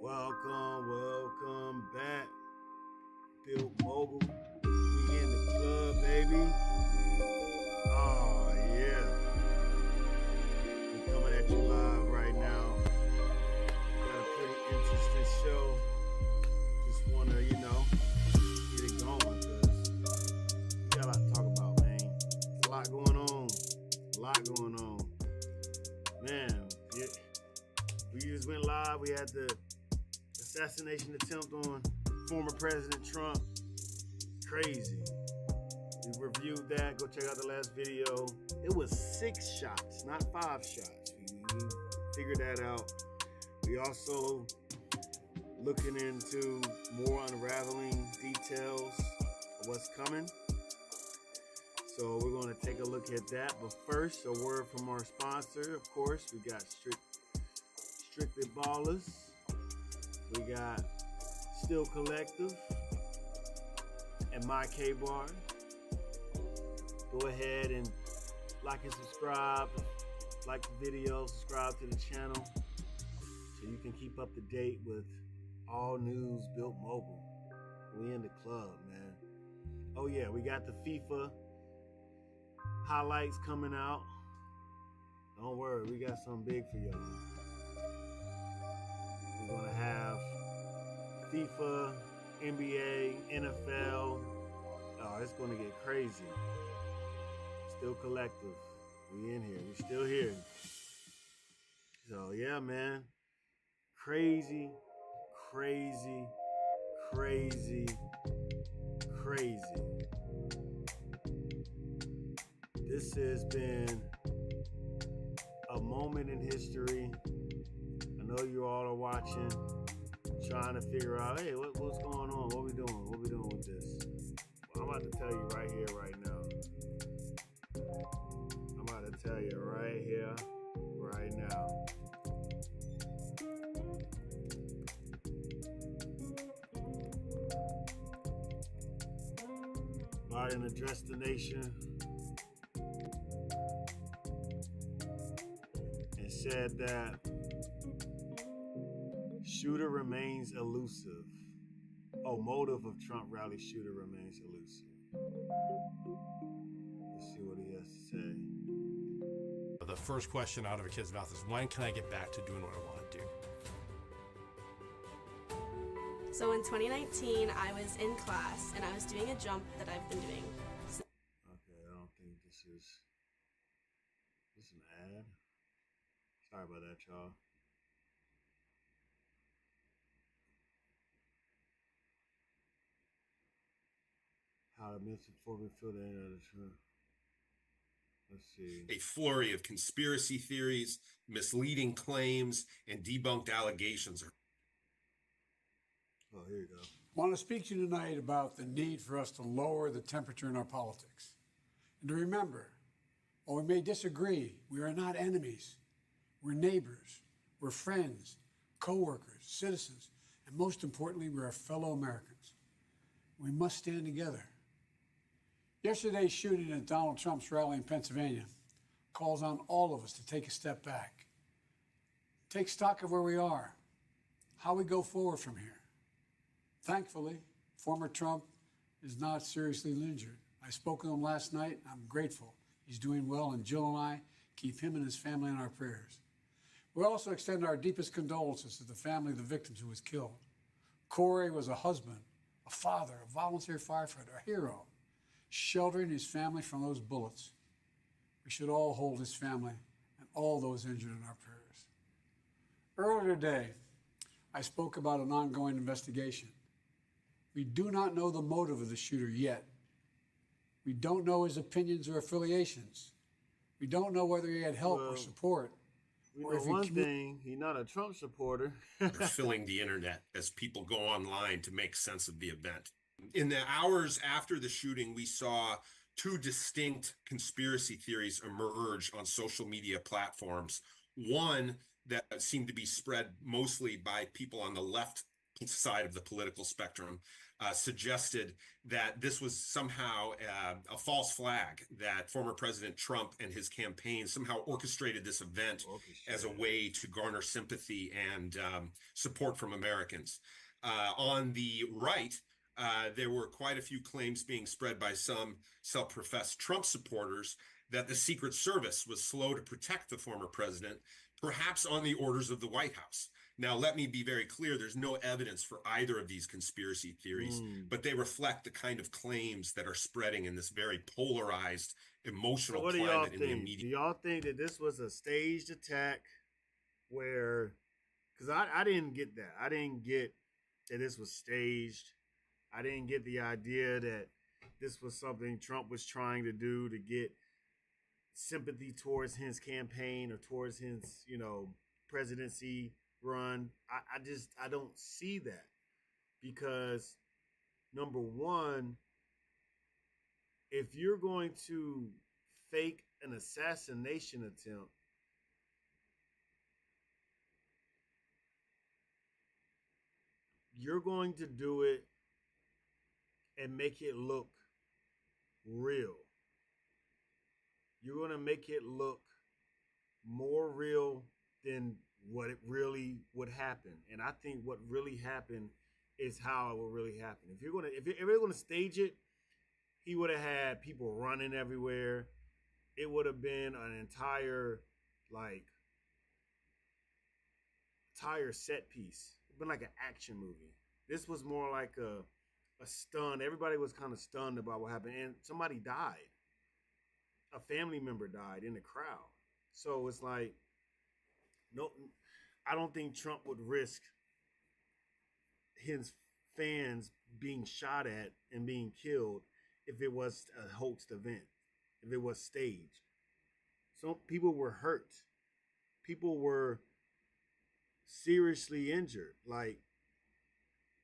Welcome back. Built Mogul. We in the club, baby. Oh, yeah. We're coming at you live right now. Got a pretty interesting show. Just want to, get it going because we got a lot to talk about, man. There's a lot going on. Man, we just went live. We had the assassination attempt on former President Trump. Crazy. We reviewed that. Go check out the last video. It was 6 shots, not 5 shots. We figured that out. We also looking into more unraveling details of what's coming. So we're going to take a look at that. But first, a word from our sponsor. Of course, we got Strictly Ballers. We got Still Collective and My K-Bar. Go ahead and like and subscribe. Like the video, subscribe to the channel so you can keep up to date with all news Built Mogul. We in the club, man. Oh yeah, we got the FIFA highlights coming out. Don't worry, we got something big for y'all. We're going to have FIFA, NBA, NFL. Oh, it's going to get crazy. Still Collective. We in here. We're still here. So, yeah, man. Crazy. This has been a moment in history. I know you all are watching, trying to figure out, hey, what's going on? What we doing? What we doing with this? Well, I'm about to tell you right here, right now. Biden addressed the nation and said that shooter remains elusive. Motive of Trump rally shooter remains elusive. Let's see what he has to say. The first question out of a kid's mouth is, when can I get back to doing what I want to do? So in 2019, I was in class and I was doing a jump that I've been doing. Okay, I don't think this is an ad. Sorry about that, y'all. How to miss it before we feel the end of the truth. Let's see. A flurry of conspiracy theories, misleading claims, and debunked allegations are. Oh, here you go. I want to speak to you tonight about the need for us to lower the temperature in our politics. And to remember, while we may disagree, we are not enemies. We're neighbors, we're friends, co-workers, citizens, and most importantly, we're our fellow Americans. We must stand together. Yesterday's shooting at Donald Trump's rally in Pennsylvania calls on all of us to take a step back. Take stock of where we are, how we go forward from here. Thankfully, former Trump is not seriously injured. I spoke with him last night. I'm grateful. He's doing well, and Jill and I keep him and his family in our prayers. We also extend our deepest condolences to the family of the victims who was killed. Corey was a husband, a father, a volunteer firefighter, a hero, sheltering his family from those bullets. We should all hold his family and all those injured in our prayers. Earlier today, I spoke about an ongoing investigation. We do not know the motive of the shooter yet. We don't know his opinions or affiliations. We don't know whether he had help or support. We know one thing, he's not a Trump supporter. Filling the internet as people go online to make sense of the event. In the hours after the shooting, we saw 2 distinct conspiracy theories emerge on social media platforms. One that seemed to be spread mostly by people on the left side of the political spectrum suggested that this was somehow a false flag, that former President Trump and his campaign somehow orchestrated this event as a way to garner sympathy and support from Americans. On the right, there were quite a few claims being spread by some self-professed Trump supporters that the Secret Service was slow to protect the former president, perhaps on the orders of the White House. Now, let me be very clear. There's no evidence for either of these conspiracy theories, but they reflect the kind of claims that are spreading in this very polarized, emotional So what do y'all climate in the think? immediate. Do y'all think that this was a staged attack where, because I didn't get that. I didn't get that this was staged. I didn't get the idea that this was something Trump was trying to do to get sympathy towards his campaign or towards his, presidency run. I don't see that, because number one, if you're going to fake an assassination attempt, you're going to do it and make it look real. You're going to make it look more real than what it really would happen. And I think what really happened is how it will really happen. If you're going to stage it, he would have had people running everywhere. It would have been an entire set piece. It'd been like an action movie. This was more like a stun. Everybody was kind of stunned about what happened, and somebody died. A family member died in the crowd. So it's like, no, I don't think Trump would risk his fans being shot at and being killed if it was a hoaxed event, if it was staged. So people were hurt. People were seriously injured. Like,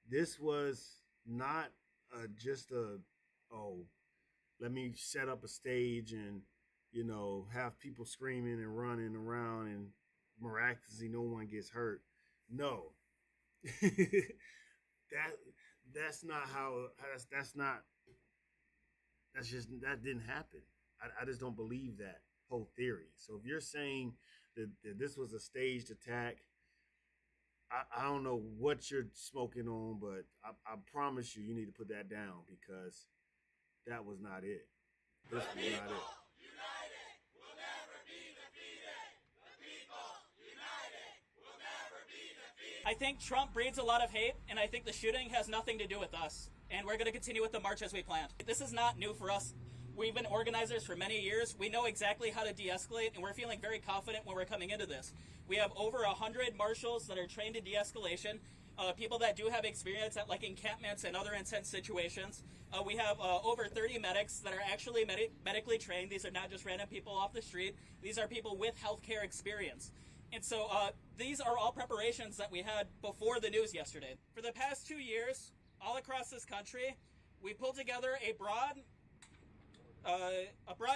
this was not just let me set up a stage and, have people screaming and running around and miraculously no one gets hurt. No. That's not how, that didn't happen. I just don't believe that whole theory. So if you're saying that this was a staged attack, I don't know what you're smoking on, but I promise you need to put that down, because that was not it. This was not it. I think Trump breeds a lot of hate, and I think the shooting has nothing to do with us. And we're going to continue with the march as we planned. This is not new for us. We've been organizers for many years. We know exactly how to de-escalate, and we're feeling very confident when we're coming into this. We have over 100 marshals that are trained in de-escalation, people that do have experience at encampments and other intense situations. We have over 30 medics that are actually medically trained. These are not just random people off the street. These are people with healthcare experience. And so these are all preparations that we had before the news yesterday. For the past 2 years, all across this country, we pulled together a broad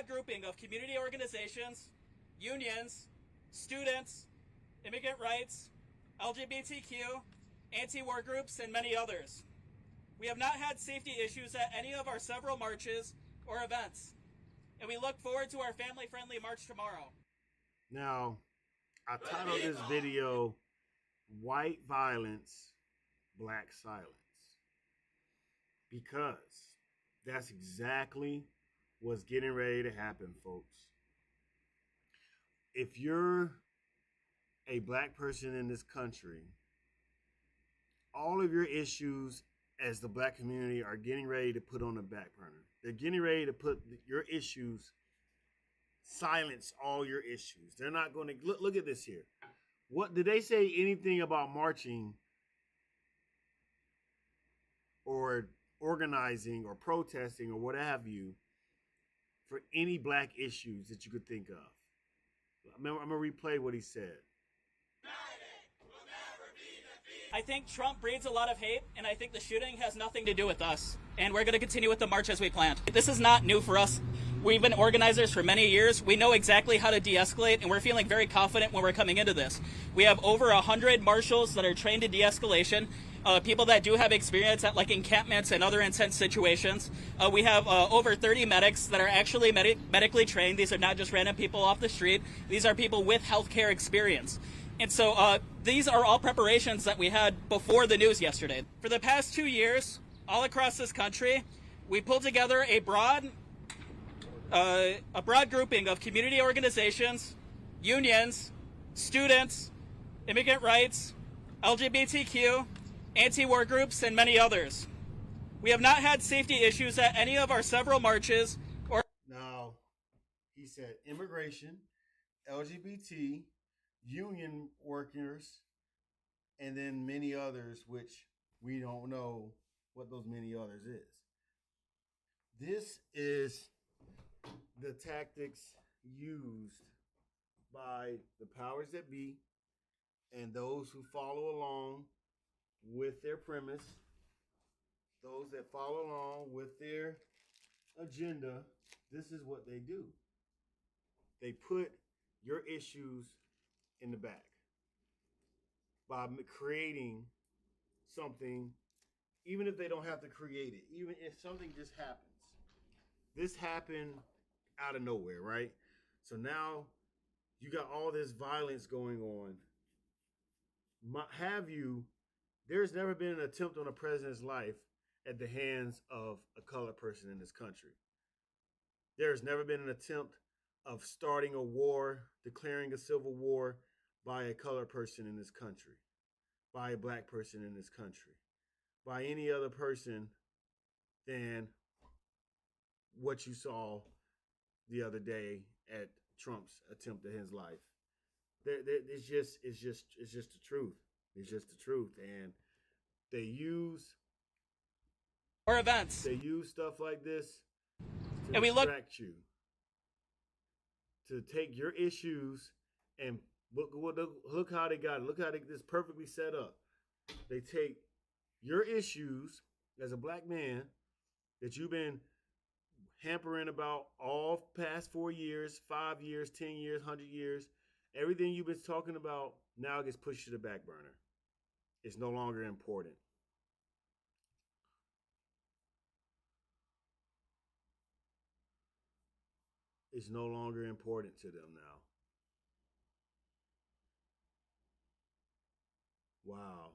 grouping of community organizations, unions, students, immigrant rights, LGBTQ, anti-war groups, and many others. We have not had safety issues at any of our several marches or events, and we look forward to our family-friendly march tomorrow. Now, I titled this video, White Violence, Black Silence, because that's exactly what's getting ready to happen, folks. If you're a black person in this country, all of your issues as the black community are getting ready to put on the back burner. They're getting ready to put your issues, silence all your issues. They're not going to look at this here. What did they say anything about marching or organizing or protesting or what have you for any black issues that you could think of? I'm going to replay what he said. I think Trump breeds a lot of hate, and I think the shooting has nothing to do with us. And we're going to continue with the march as we planned. This is not new for us. We've been organizers for many years. We know exactly how to de-escalate, and we're feeling very confident when we're coming into this. We have over 100 marshals that are trained in de-escalation. people that do have experience at like encampments and other intense situations. We have over 30 medics that are actually medically trained. These are not just random people off the street. These are people with healthcare experience. And so these are all preparations that we had before the news yesterday. For the past 2 years, all across this country, we pulled together a broad grouping of community organizations, unions, students, immigrant rights, LGBTQ, anti-war groups, and many others. We have not had safety issues at any of our several marches or... Now, he said immigration, LGBT, union workers, and then many others, which we don't know what those many others is. This is the tactics used by the powers that be and those who follow along with their premise, those that follow along with their agenda. This is what they do. They put your issues in the back by creating something, even if they don't have to create it, even if something just happens. This happened out of nowhere, right? So now you got all this violence going on. There's never been an attempt on a president's life at the hands of a colored person in this country. There's never been an attempt of starting a war, declaring a civil war by a colored person in this country, by a black person in this country, by any other person than what you saw the other day at Trump's attempt at his life. It's just the truth. It's just the truth. And they use events. They use stuff like this to and distract you, to take your issues and look how they got it. Look how this perfectly set up. They take your issues as a black man that you've been hampering about all past 4 years, 5 years, 10 years, 100 years. Everything you've been talking about now gets pushed to the back burner. It's no longer important. It's no longer important to them now. Wow.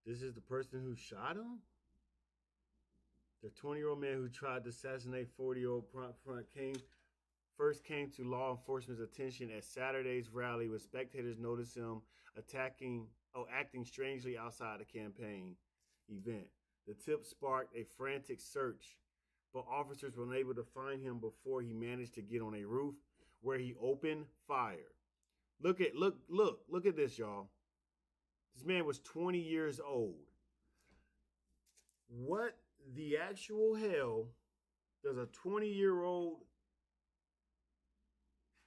This is the person who shot him? The 20-year-old man who tried to assassinate 40-year-old first came to law enforcement's attention at Saturday's rally when spectators noticed him acting strangely outside the campaign event. The tip sparked a frantic search, but officers were unable to find him before he managed to get on a roof where he opened fire. Look at this, y'all. This man was 20 years old. What the actual hell does a 20-year-old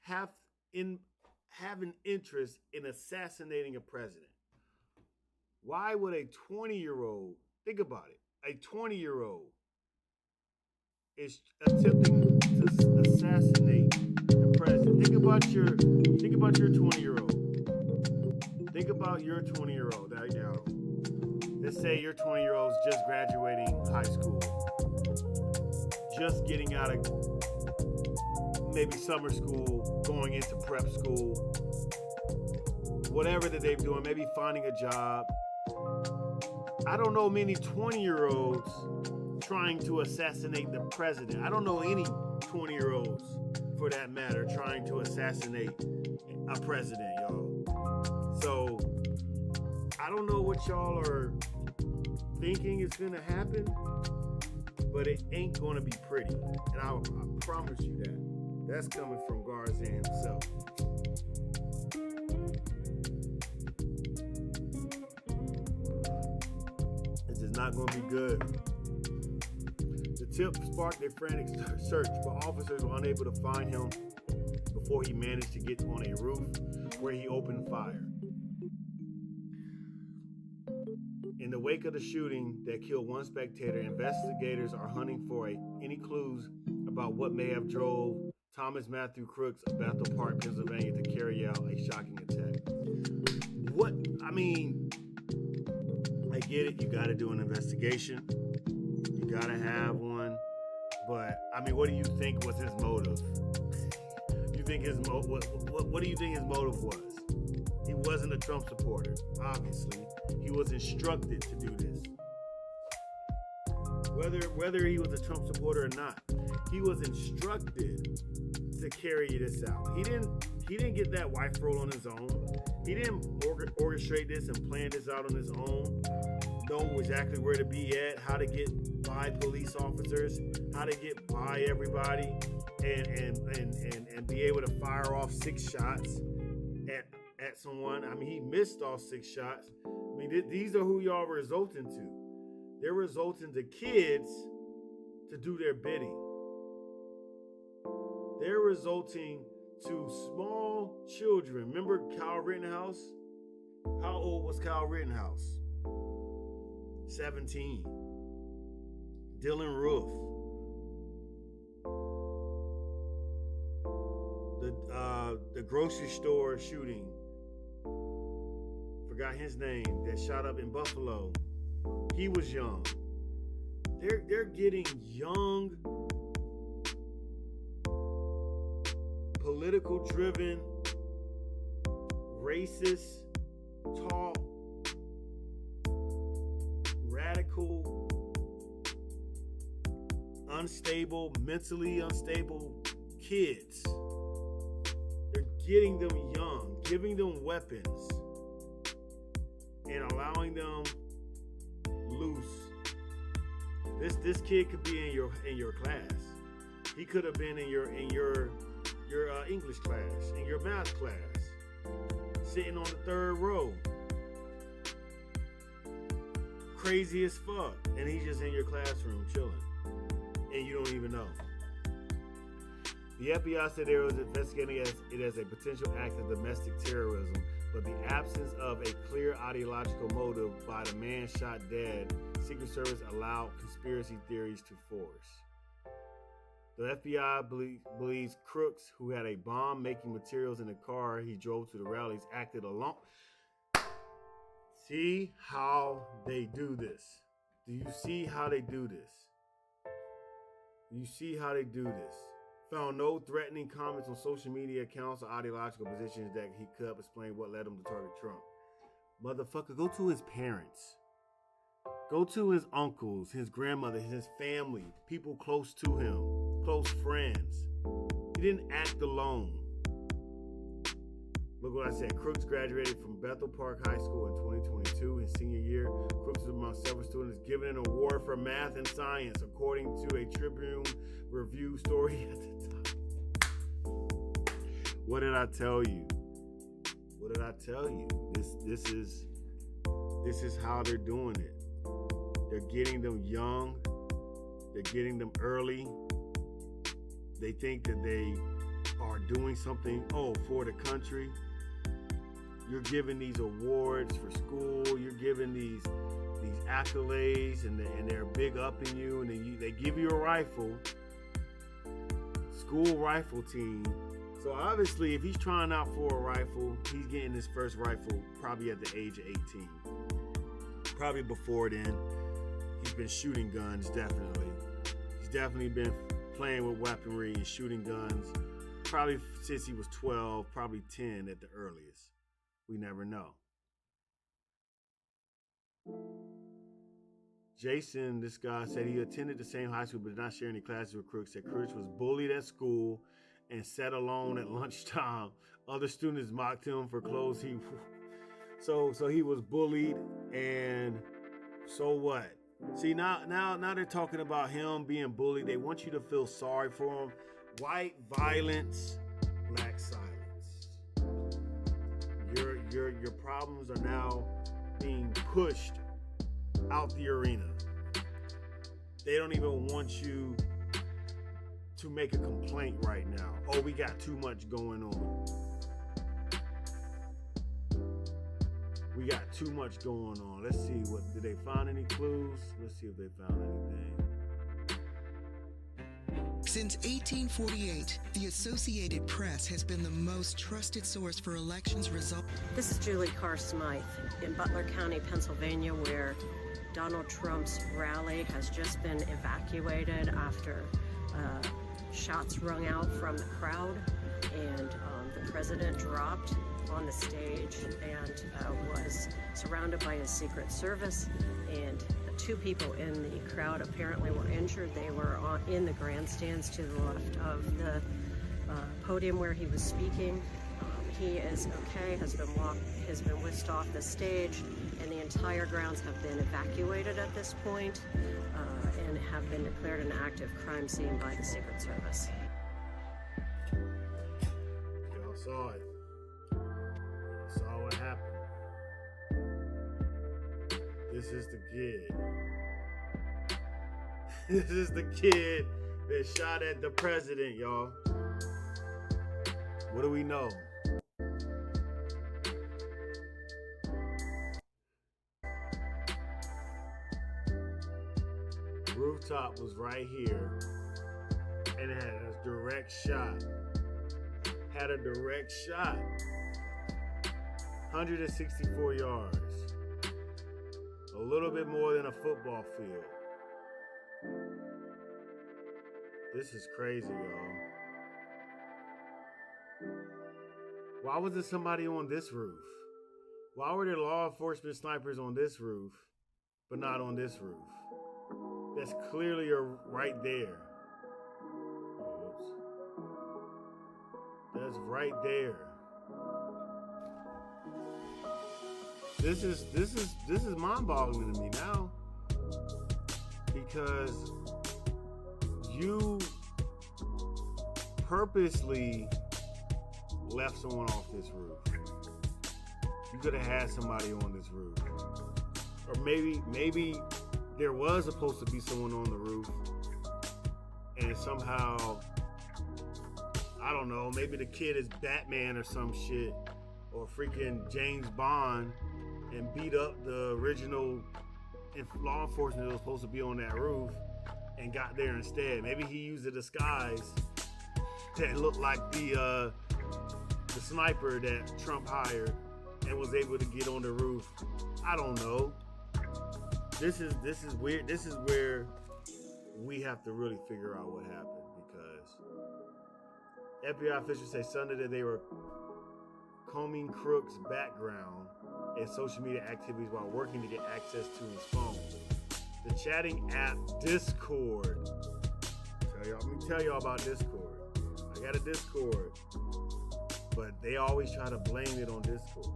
have an interest in assassinating a president? Why would a 20-year-old, think about it, a 20-year-old is attempting to assassinate the president? Think about your 20-year-old. Think about your 20-year-old right now. Let's say your 20-year-old is just graduating high school, just getting out of maybe summer school, going into prep school, whatever that they're doing, maybe finding a job. I don't know many 20-year-olds trying to assassinate the president. I don't know any 20-year-olds, for that matter, trying to assassinate a president, y'all. So, I don't know what y'all are thinking is going to happen, but it ain't going to be pretty. And I promise you that. That's coming from Garzan himself. This is not going to be good. The tip sparked a frantic search, but officers were unable to find him before he managed to get on a roof where he opened fire. In the wake of the shooting that killed one spectator, investigators are hunting for any clues about what may have drove Thomas Matthew Crooks of Bethel Park, Pennsylvania, to carry out a shocking attack. it. You got to do an investigation. You got to have one. But I mean, what do you think was his motive? You think his what do you think his motive was? He wasn't a Trump supporter, obviously. He was instructed to do this. Whether he was a Trump supporter or not, he was instructed to carry this out. He didn't get that wife role on his own. He didn't orchestrate this and plan this out on his own. Know exactly where to be at, how to get by police officers, how to get by everybody, and be able to fire off 6 shots at someone. I mean, he missed all 6 shots. I mean, these are who y'all resulting to. They're resulting to kids to do their bidding. They're resulting to small children. Remember Kyle Rittenhouse? How old was Kyle Rittenhouse? 17. Dylan Roof. The grocery store shooting. Forgot his name. That shot up in Buffalo. He was young. They're getting young, political driven, racist talk, radical, unstable, mentally unstable kids. They're getting them young, giving them weapons, and allowing them loose. This kid could be in your class. He could have been in your English class, in your math class, sitting on the 3rd row, crazy as fuck, and he's just in your classroom chilling, and you don't even know. The FBI said they was investigating it as a potential act of domestic terrorism, but the absence of a clear ideological motive by the man shot dead, Secret Service allowed conspiracy theories to force. The FBI believes Crooks, who had a bomb-making materials in the car he drove to the rallies, acted alone. See how they do this? Do you see how they do this? Do you see how they do this? Found no threatening comments on social media accounts or ideological positions that he could explain what led him to target Trump. Motherfucker, go to his parents. Go to his uncles, his grandmother, his family, people close to him, close friends. He didn't act alone. Look what I said. Crooks graduated from Bethel Park High School in 2022. His senior year, Crooks was among several students given an award for math and science, according to a Tribune Review story at the time. What did I tell you? What did I tell you? This is how they're doing it. They're getting them young. They're getting them early. They think that they are doing something, for the country. You're giving these awards for school. You're giving these accolades, and they're big up in you, and they give you a rifle, school rifle team. So obviously, if he's trying out for a rifle, he's getting his first rifle probably at the age of 18. Probably before then, he's been shooting guns, definitely. He's definitely been playing with weaponry and shooting guns probably since he was 12, probably 10 at the earliest. We never know. Jason, this guy, said he attended the same high school but did not share any classes with Crooks. Said Crooks was bullied at school and sat alone at lunchtime. Other students mocked him for clothes so he was bullied, and so what? See, now they're talking about him being bullied. They want you to feel sorry for him. White violence, black silence. Your problems are now being pushed out the arena. They don't even want you to make a complaint right now. Oh, we got too much going on. We got too much going on. Let's see, did they find any clues? Let's see if they found anything. Since 1848, the Associated Press has been the most trusted source for elections results. This is Julie Carr Smythe in Butler County, Pennsylvania, where Donald Trump's rally has just been evacuated after shots rung out from the crowd, and the president dropped on the stage and was surrounded by his Secret Service, and 2 people in the crowd apparently were injured. They were in the grandstands to the left of the podium where he was speaking. He is okay, has been whisked off the stage, and the entire grounds have been evacuated at this point, and have been declared an active crime scene by the Secret Service. Y'all saw it. Y'all saw what happened. This is the kid. This is the kid that shot at the president, y'all. What do we know? Rooftop was right here, and it had a direct shot. 164 yards. A little bit more than a football field. This is crazy, y'all. Why was there somebody on this roof? Why were there law enforcement snipers on this roof, but not on this roof? That's clearly right there. Oops. That's right there. This is mind-boggling to me now, because you purposely left someone off this roof. You could have had somebody on this roof, or maybe there was supposed to be someone on the roof, and somehow, I don't know, maybe the kid is Batman or some shit, or freaking James Bond, and beat up the original law enforcement that was supposed to be on that roof and got there instead. Maybe he used a disguise that looked like the sniper that Trump hired and was able to get on the roof. I don't know. This is weird. This is where we have to really figure out what happened, because FBI officials say Sunday that they were combing Crook's background and social media activities while working to get access to his phone. The chatting app Discord. Let me tell y'all about Discord. I got a Discord, but they always try to blame it on Discord.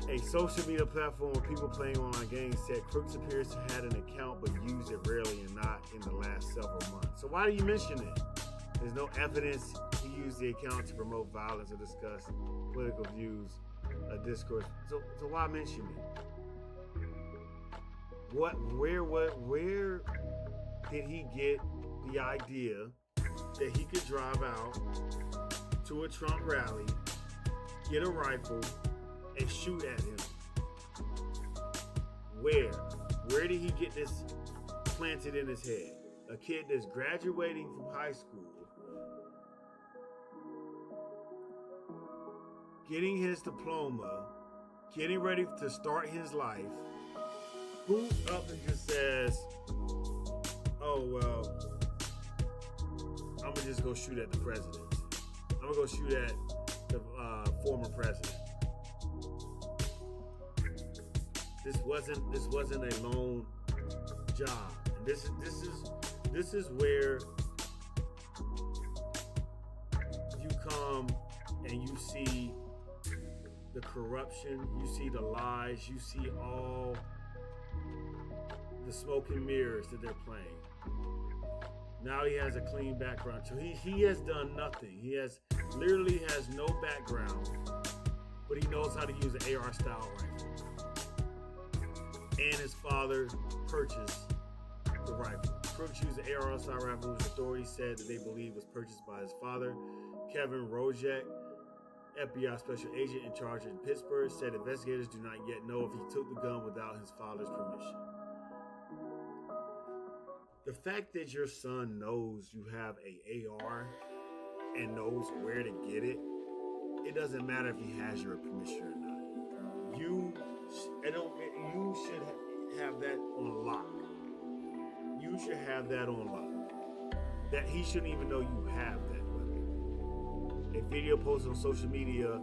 A social media platform where people playing online games said Crooks appears to have had an account but used it rarely and not in the last several months. So why do you mention it? There's no evidence he used the account to promote violence or discuss political views or discourse. So why mention it? Where did he get the idea that he could drive out to a Trump rally, get a rifle, and shoot at him? Where did he get this planted in his head? A kid that's graduating from high school, getting his diploma, getting ready to start his life, who up and just says, oh, well, I'm gonna just go shoot at the president. I'm gonna go shoot at the former president. This wasn't a lone job. And this is where you come and you see the corruption, you see the lies, you see all the smoke and mirrors that they're playing. Now he has a clean background. So he has done nothing. He literally has no background, but he knows how to use an AR style rifle. And his father purchased the rifle. Crooks used the AR style rifle, which authorities said that they believe was purchased by his father. Kevin Rojek, FBI special agent in charge in Pittsburgh, said investigators do not yet know if he took the gun without his father's permission. The fact that your son knows you have an AR and knows where to get it, it doesn't matter if he has your permission or not. You You should have that on lock. You should have that on lock. That he shouldn't even know you have that weapon. A video posted on social media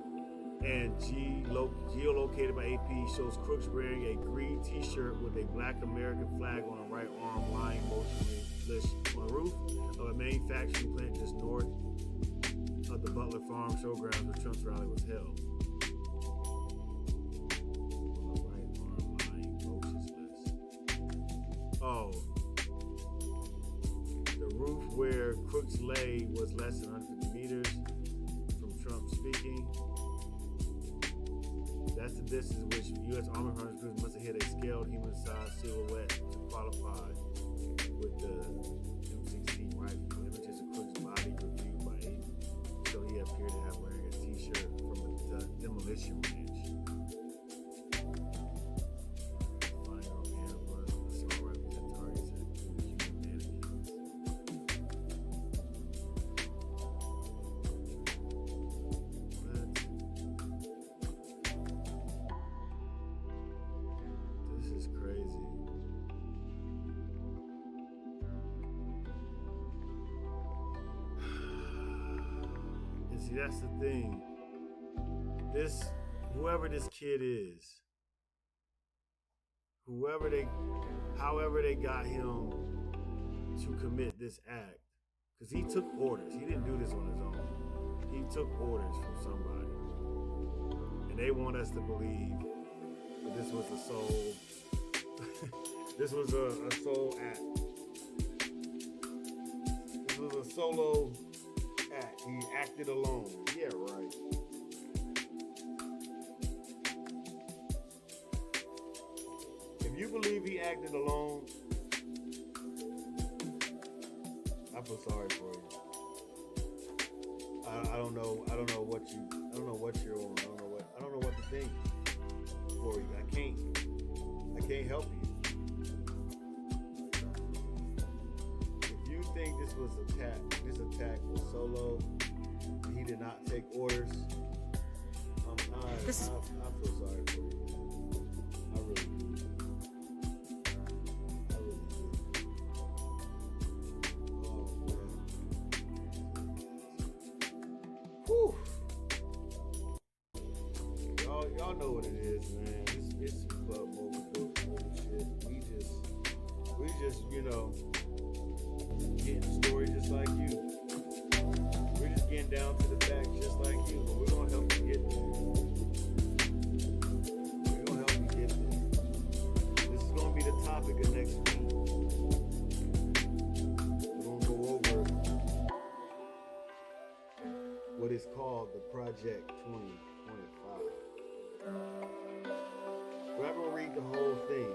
and geolocated by AP shows Crooks wearing a green t-shirt with a black American flag on the right arm, lying motionless on the roof of a manufacturing plant just north of the Butler Farm Showgrounds where Trump's rally was held. On the right arm, lying motionless. Oh. The roof where Crooks lay was less than 150 meters from Trump speaking. That's the distance in which U.S. Army Hunters crews must have hit a scaled human-sized silhouette to qualify with the M16 rifle. Images of Crooks' body reviewed by AP, so he appeared to have wearing a t-shirt from a demolition ranch. Firearm handgun, assault rifles and targets at human mannequins. This is crazy. And see, that's the thing. Whoever this kid is, however they got him to commit this act, because he took orders. He didn't do this on his own. He took orders from somebody. And they want us to believe that this was a soul. This was a soul act. This was a solo act. He acted alone. Yeah, right. If you believe he acted alone, I feel sorry for you. I don't know what you're on. I don't know what to think for you. I can't help you. If you think this attack was solo, he did not take orders, I feel sorry for you. I really do. Whew. Y'all know what it is, man. It's some club mobile shit. We just, getting the story just like you. We're just getting down to the facts just like you, but we're gonna help you get there. We're gonna help you get there. This is gonna be the topic of next week. We're gonna go over what is called the Project 2025. We're not going to read the whole thing,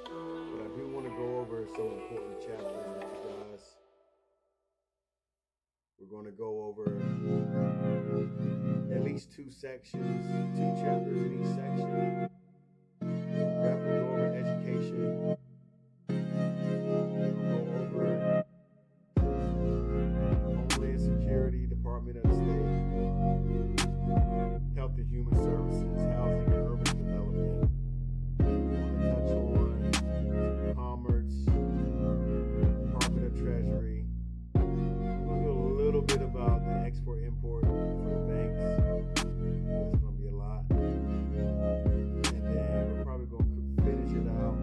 but I do want to go over some important chapters with you guys. We're going to go over at least 2 sections, 2 chapters in each section. We're going to go over education. We'll go over Homeland Security, Department of State, Health and Human Services, Housing and Urban Development. We're going to touch on Commerce, Department of Treasury. We'll do a little bit about the export-import for the banks. That's going to be a lot. And then we're probably going to finish it out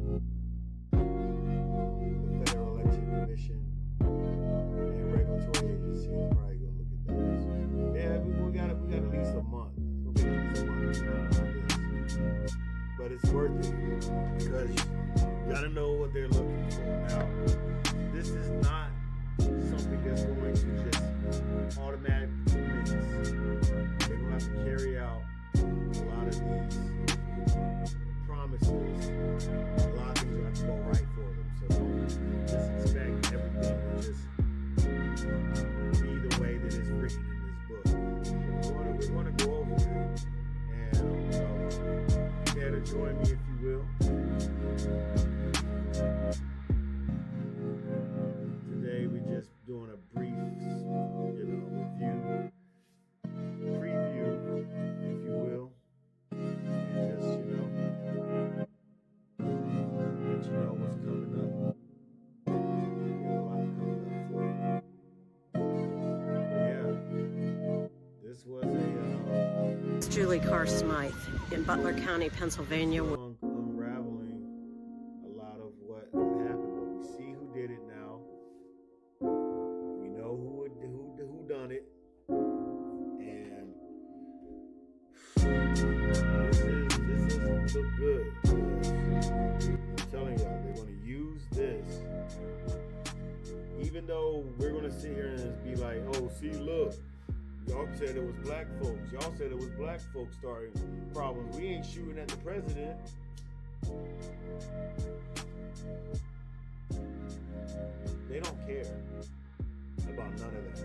with the Federal Election Commission and regulatory agencies. Probably going to look at those. Yeah, we got at least a month. It's going to be at least a month on this. But it's worth it because you got to know what they're looking for. Now, this is not something that's going to just automatically commence. They're going to have to carry out a lot of these promises. A lot of things are going to have to go right for them. So don't just expect everything to just be the way that it's written in this book. We're going to go over it. And prepare to join me if you will. Julie Carr Smythe in Butler County, Pennsylvania. Unraveling a lot of what happened, but we see who did it now. We know who done it, and this doesn't look good. I'm telling y'all, they're going to use this. Even though we're going to sit here and be like, oh, see, look, y'all said it was black folks. Y'all said it was black folks starting problems. We ain't shooting at the president. They don't care about none of that.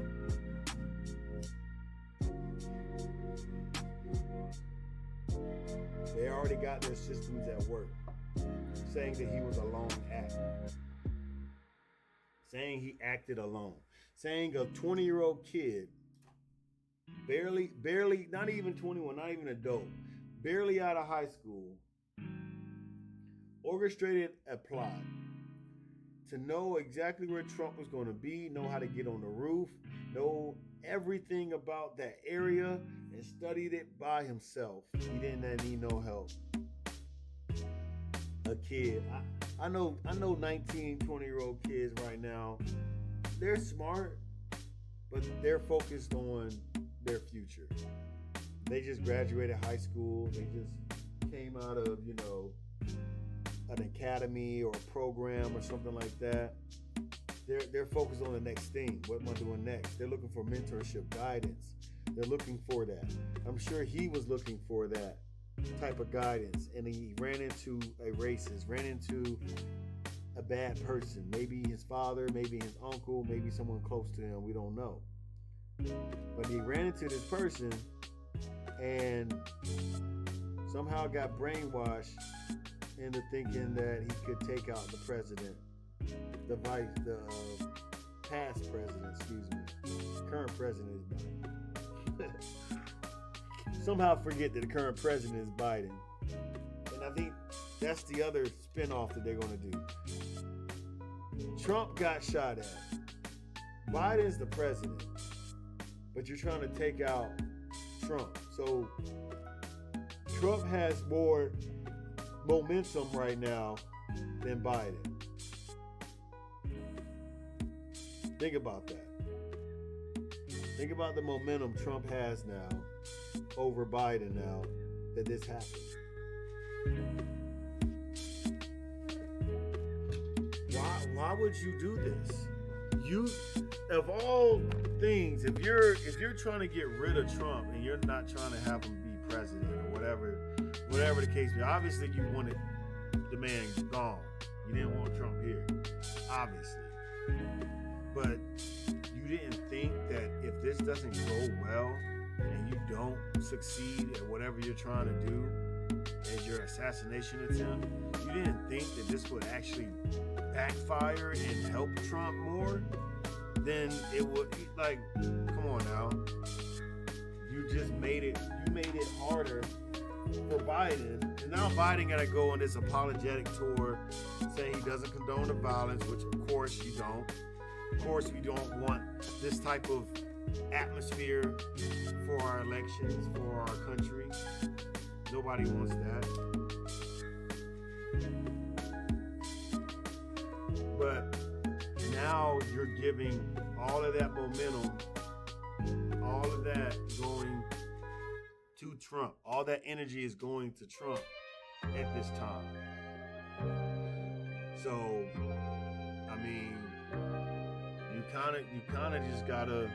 They already got their systems at work, saying that he was a lone act, saying he acted alone, saying a 20-year-old kid, barely, not even 21, not even adult, barely out of high school, orchestrated a plot to know exactly where Trump was going to be, know how to get on the roof, know everything about that area, and studied it by himself. He didn't need no help. A kid. I know 19, 20-year-old kids right now, they're smart, but they're focused on their future. They just graduated high school. They just came out of, an academy or a program or something like that. They're focused on the next thing. What am I doing next? They're looking for mentorship, guidance. They're looking for that. I'm sure he was looking for that type of guidance, and he ran into a racist, ran into a bad person. Maybe his father, maybe his uncle, maybe someone close to him. We don't know. But he ran into this person and somehow got brainwashed into thinking that he could take out the president, the past president, current president is Biden. Somehow forget that the current president is Biden. And I think that's the other spinoff that they're going to do. Trump got shot at. Biden's the president. But you're trying to take out Trump. So Trump has more momentum right now than Biden. Think about that. Think about the momentum Trump has now over Biden now that this happened. Why would you do this? You, of all things, if you're trying to get rid of Trump and you're not trying to have him be president or whatever the case be, obviously you wanted the man gone. You didn't want Trump here, obviously. But you didn't think that if this doesn't go well and you don't succeed at whatever you're trying to do as your assassination attempt, you didn't think that this would actually backfire and help Trump more? Then it would, like, come on now. You made it harder for Biden. And now Biden got to go on this apologetic tour saying he doesn't condone the violence, which of course you don't. Of course we don't want this type of atmosphere for our elections, for our country. Nobody wants that. But now you're giving all of that momentum, all of that going to Trump. All that energy is going to Trump at this time. So, I mean, you kind of just gotta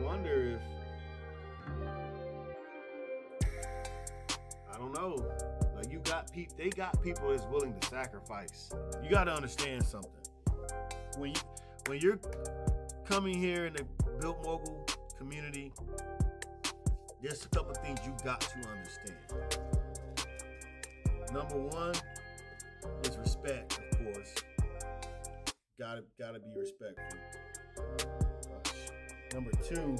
wonder if, I don't know, like they got people that's willing to sacrifice. You got to understand something. When you're coming here in the Built Mogul community, there's a couple of things you got to understand. Number one is respect, of course. Gotta be respectful. Number two,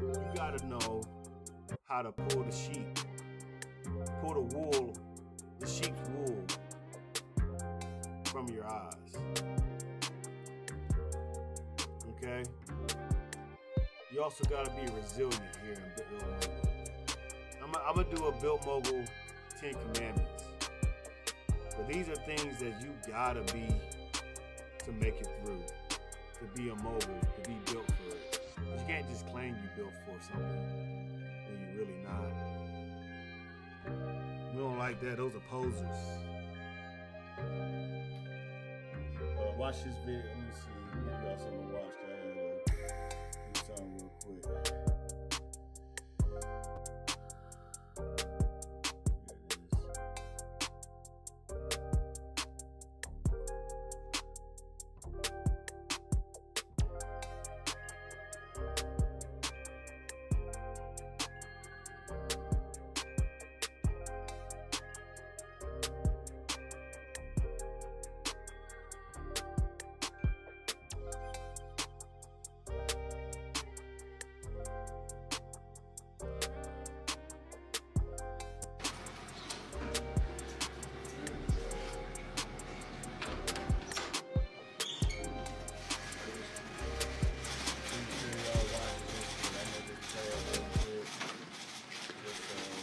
you gotta know how to pull the sheep's wool from your eyes. Okay? you also got to be resilient here in Built Mogul. I'm going to do a Built Mogul 10 Commandments. But these are things that you got to be to make it through, to be a mogul, to be built for it. You can't just claim you built for something when you're really not. We don't like that. Those are posers. Watch this video. Let me see. You got something to watch. Do something real quick.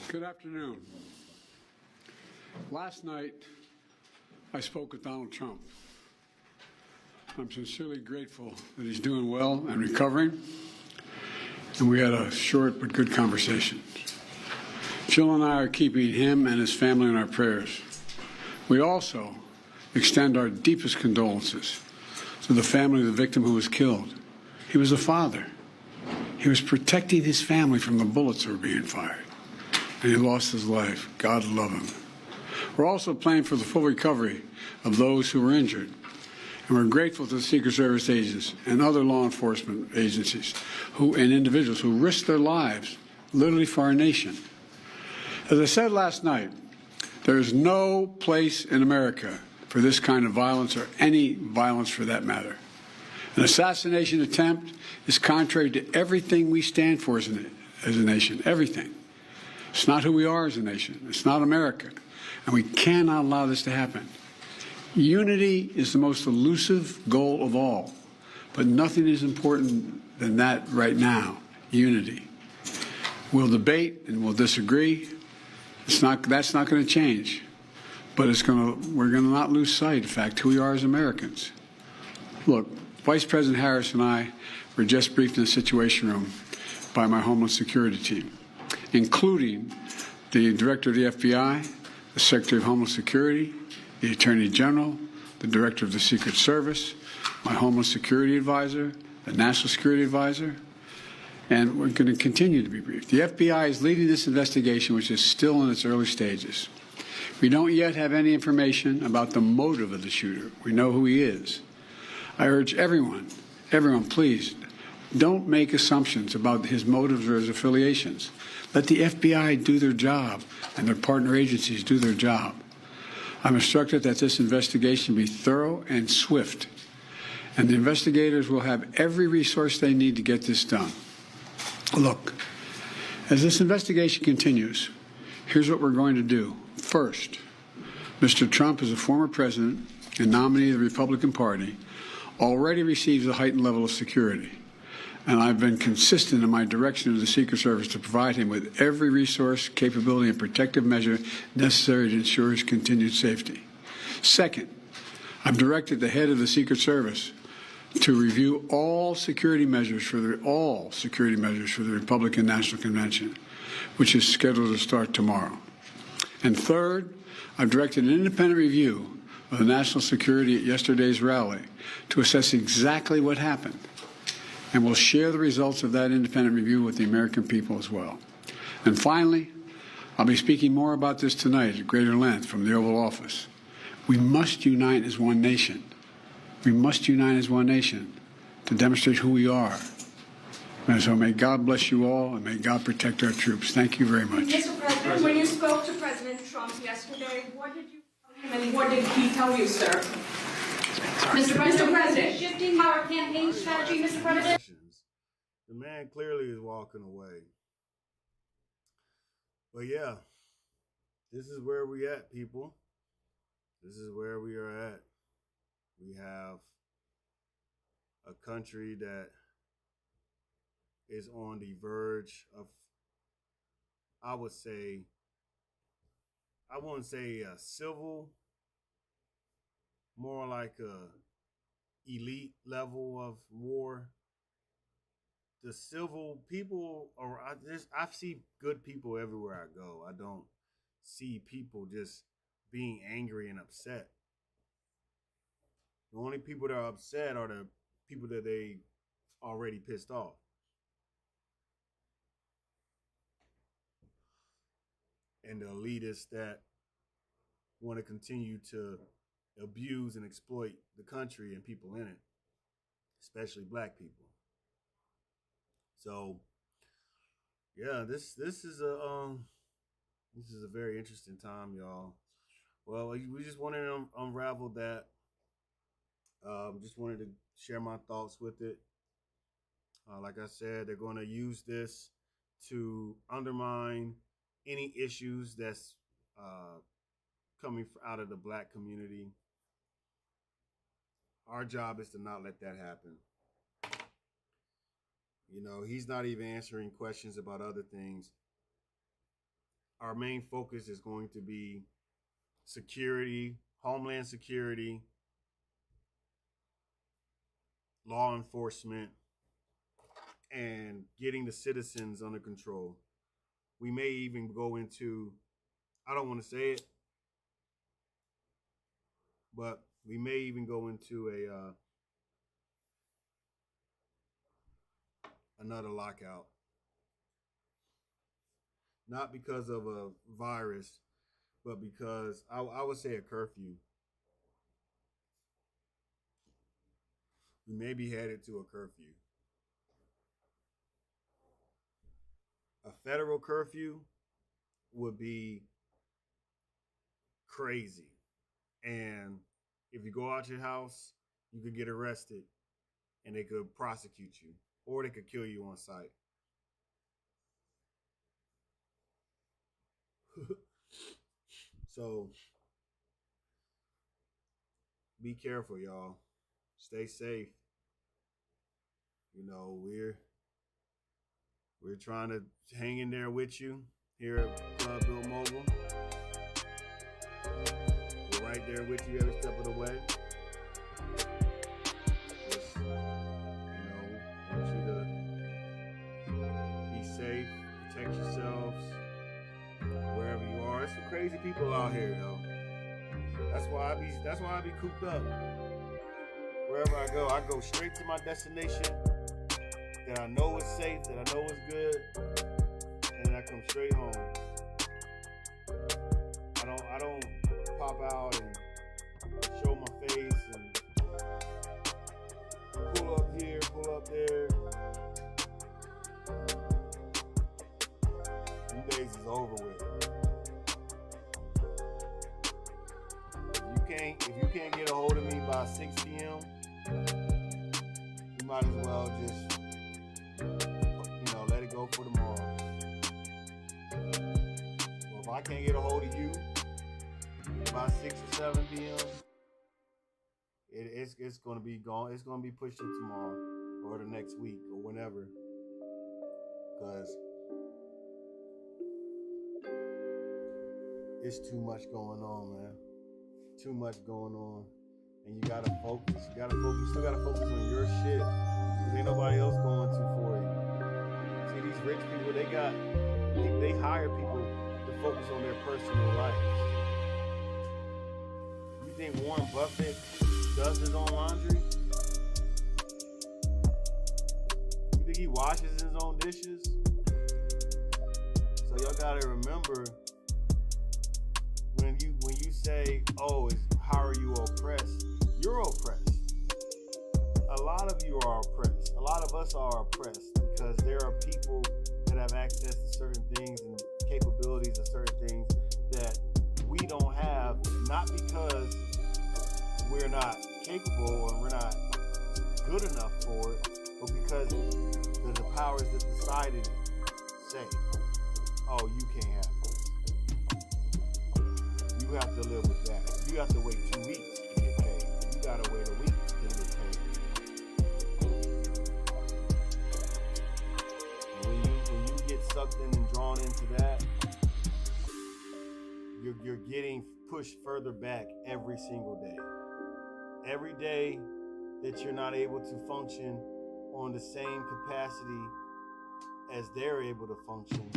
Good afternoon. Last night, I spoke with Donald Trump. I'm sincerely grateful that he's doing well and recovering, and we had a short but good conversation. Jill and I are keeping him and his family in our prayers. We also extend our deepest condolences to the family of the victim who was killed. He was a father. He was protecting his family from the bullets that were being fired, and he lost his life. God love him. We're also praying for the full recovery of those who were injured, and we're grateful to the Secret Service agents and other law enforcement agencies and individuals who risked their lives literally for our nation. As I said last night, there is no place in America for this kind of violence, or any violence for that matter. An assassination attempt is contrary to everything we stand for as a nation, everything. It's not who we are as a nation. It's not America. And we cannot allow this to happen. Unity is the most elusive goal of all, but nothing is important than that right now, unity. We'll debate and we'll disagree. That's not going to change, but we're going to not lose sight, in fact, who we are as Americans. Look, Vice President Harris and I were just briefed in the Situation Room by my Homeland Security team, including the Director of the FBI, the Secretary of Homeland Security, the Attorney General, the Director of the Secret Service, my Homeland Security Advisor, the National Security Advisor, and we're going to continue to be briefed. The FBI is leading this investigation, which is still in its early stages. We don't yet have any information about the motive of the shooter. We know who he is. I urge everyone, please, don't make assumptions about his motives or his affiliations. Let the FBI do their job and their partner agencies do their job. I'm instructed that this investigation be thorough and swift, and the investigators will have every resource they need to get this done. Look, as this investigation continues, here's what we're going to do. First, Mr. Trump, as a former president and nominee of the Republican Party, already receives a heightened level of security. And I've been consistent in my direction to the Secret Service to provide him with every resource, capability, and protective measure necessary to ensure his continued safety. Second, I've directed the head of the Secret Service to review all security measures for the Republican National Convention, which is scheduled to start tomorrow. And third, I've directed an independent review of the national security at yesterday's rally to assess exactly what happened. And we'll share the results of that independent review with the American people as well. And finally, I'll be speaking more about this tonight at greater length from the Oval Office. We must unite as one nation. We must unite as one nation to demonstrate who we are. And so may God bless you all, and may God protect our troops. Thank you very much. Mr. President, when you spoke to President Trump yesterday, what did you tell him and what did he tell you, sir? Mr. President, shifting our campaign strategy, Mr. President. The man clearly is walking away. But yeah, this is where we at, people. This is where we are at. We have a country that is on the verge of, I would say, I wouldn't say a civil, more like a elite level of war. The civil people, I see good people everywhere I go. I don't see people just being angry and upset. The only people that are upset are the people that they already pissed off. And the elitists that want to continue to abuse and exploit the country and people in it, especially black people. So, yeah, this is a very interesting time, y'all. Well, we just wanted to unravel that. Just wanted to share my thoughts with it. Like I said, they're going to use this to undermine any issues that's coming out of the black community. Our job is to not let that happen. You know, he's not even answering questions about other things. Our main focus is going to be security, homeland security, law enforcement, and getting the citizens under control. We may even go into, I don't want to say it, but we may even go into another lockout. Not because of a virus, but because I would say a curfew. We may be headed to a curfew. A federal curfew would be crazy. And if you go out your house, you could get arrested and they could prosecute you, or they could kill you on sight. So be careful, y'all. Stay safe. You know, we're trying to hang in there with you here at Club Bill Mobile. We're right there with you every step of the way. Just, want you to be safe, protect yourselves, wherever you are. There's some crazy people out here, though. That's why I be cooped up. Wherever I go straight to my destination that I know is safe, that I know is good, and then I come straight home. I don't pop out and show my face and pull up here, pull up there. Them days is over with. If you can't get a hold of me by 6 p.m., you might as well just, let it go for tomorrow. Well, if I can't get a hold of you by 6 or 7 p.m., it's going to be gone. It's going to be pushed to tomorrow or the next week or whenever. Because it's too much going on, man. Too much going on. And you gotta focus. You still gotta focus on your shit. Because ain't nobody else going to for you. See, these rich people, they hire people to focus on their personal life. You think Warren Buffett does his own laundry? You think he washes his own dishes? So y'all gotta remember, when you say, how are you oppressed? You're oppressed. A lot of you are oppressed. A lot of us are oppressed because there are people that have access to certain things and capabilities of certain things that we don't have, not because we're not capable or we're not good enough for it, but because the powers that decided say, you can't have it. You have to live with that. You have to wait 2 weeks to get paid. You gotta wait a week to get paid. drawn into that, you're getting pushed further back every single day. Every day that you're not able to function on the same capacity as they're able to function,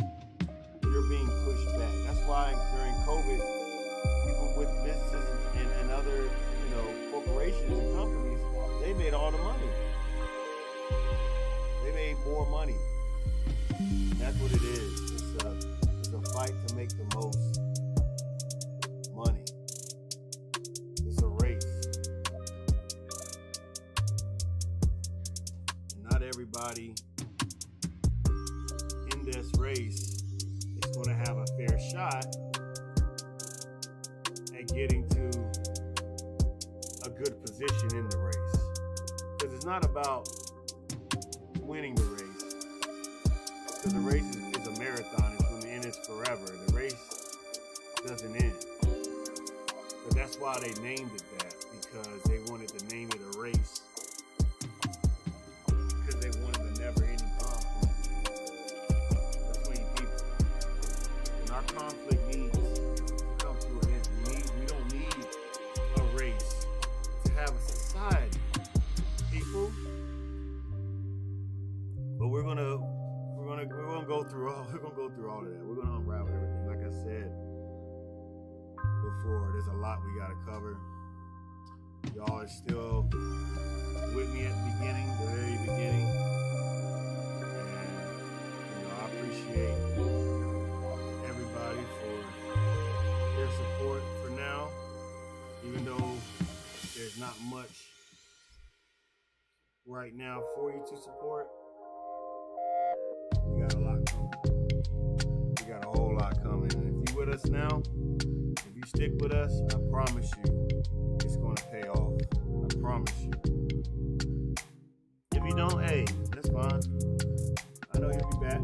you're being pushed back. That's why during COVID, people with businesses and other, corporations and companies, they made all the money. They made more money. That's what it is. It's a fight to make the most money. It's a race. And not everybody in this race is going to have a fair shot at getting to a good position in the race. Because it's not about winning the race. Because the race is a marathon. It's going to end forever. The race doesn't end. But that's why they named it that. Because they wanted to name it a race. Because they wanted a never-ending conflict between people. And our conflict needs to come to an end. We don't need a race to have a society. People. But we're gonna go through all of that. We're gonna unravel everything. Like I said before, there's a lot we gotta cover. Y'all are still with me at the beginning, the very beginning. And I appreciate everybody for their support for now. Even though there's not much right now for you to support. We got a lot coming. We got a whole lot coming. And if you with us now, if you stick with us, I promise you, it's gonna pay off. I promise you. If you don't, hey, that's fine. I know you'll be back.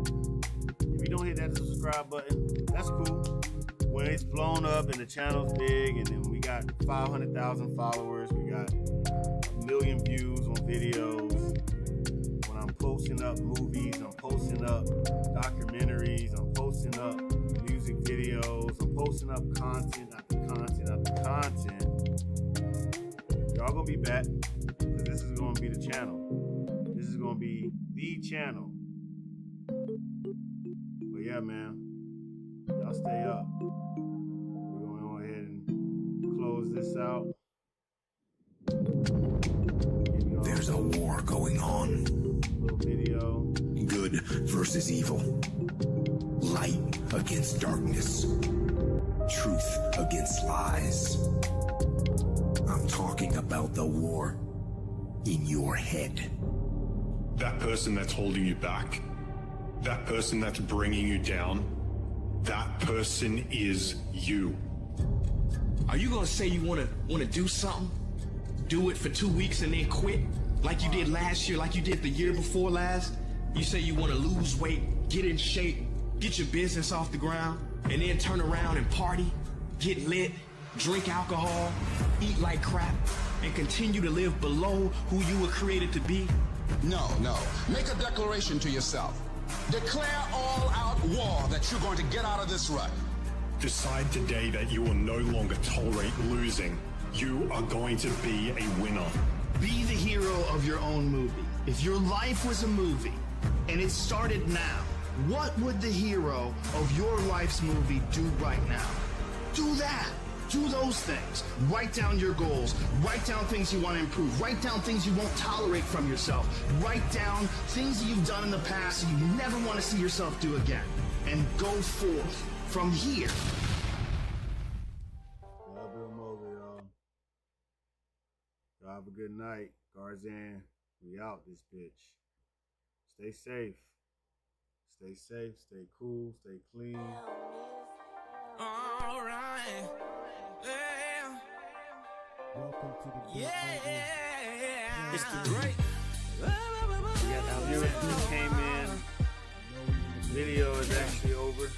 If you don't hit that subscribe button, that's cool. When it's blown up and the channel's big and then we got 500,000 followers, we got 1 million views on videos. When I'm posting up movies, I'm posting up documentaries, I'm posting up music videos, I'm posting up content after content after content. Y'all gonna be back because this is gonna be the channel. This is gonna be the channel. But yeah, man, y'all stay up. We're gonna go ahead and close this out. There's a war going on. Little video. Good versus evil. Light against darkness. Truth against lies. I'm talking about the war in your head. That person that's holding you back, that person that's bringing you down, that person is you. Are you gonna say you wanna do something? Do it for 2 weeks and then quit? Like you did last year, like you did the year before last? You say you wanna lose weight, get in shape, get your business off the ground, and then turn around and party, get lit, drink alcohol, eat like crap, and continue to live below who you were created to be? No. Make a declaration to yourself. Declare all-out war that you're going to get out of this rut. Decide today that you will no longer tolerate losing. You are going to be a winner. Be the hero of your own movie. If your life was a movie and it started now, what would the hero of your life's movie do right now? Do that. Do those things. Write down your goals. Write down things you want to improve. Write down things you won't tolerate from yourself. Write down things that you've done in the past that you never want to see yourself do again. And go forth from here. Y'all do them over, y'all. Y'all have a good night. Garzan, we out this bitch. Stay safe. Stay safe, stay cool, stay clean. All right. Yeah. Welcome to the Yeah. It's the great. Viewers just came in. Video is actually over.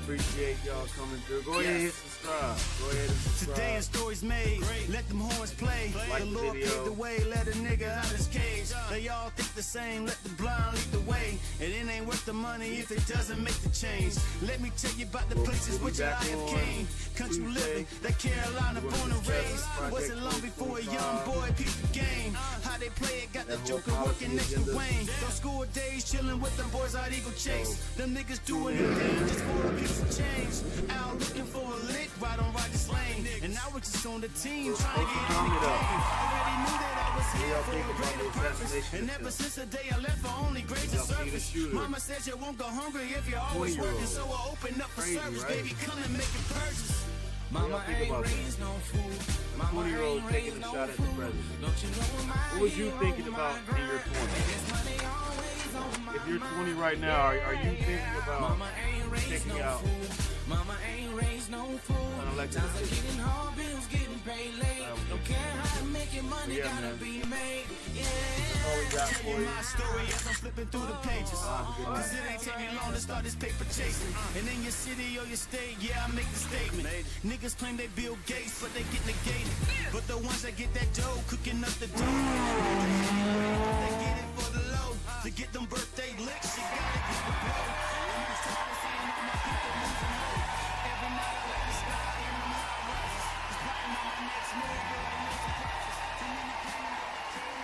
Appreciate y'all coming through. Go ahead and hit subscribe. Go ahead and subscribe. Today in stories made. Let them horns play. Like the the Lord video. paved the way. Let a nigga out his cage. They all think the same, let the blind lead the way. And it ain't worth the money if it doesn't make the change. Let me tell you about the places which I have came. Country living, that Carolina born and raised. Wasn't long before a young boy picked the game. How they play it, got the Joker working next to Wayne. Those school days chilling with them boys out Eagle Chase. Them niggas doing anything just for a piece of change. Out looking for a lick, right on Rogers Lane. And I was just on the team trying to get in the game. Already knew that I was here for a greater purpose. And ever since the day I left for only grades and service. Mama said you won't go hungry if you're always working. So I opened up for service, baby, come and make it purchase. Mama ain't raised no fool. Mama 20-year-old ain't taking raised a no shot at the fool. president. Don't you know my What was you thinking about in your 20s? If you're 20 right now, are you thinking about taking out Mama ain't raised no fool. an elected Times are official? getting hard, bills getting paid late. Don't care how to make your money, Yeah, gotta man. be made. That's all we got for you. My story as I'm flipping through the pages. Cause it ain't take me long to start this paper chasing. And in your city or your state, yeah, I make the statement. Niggas claim they Bill Gates, but they get negated. But the ones that get that dough, cooking up the dough. They get it for the low. To get them birthday licks, you got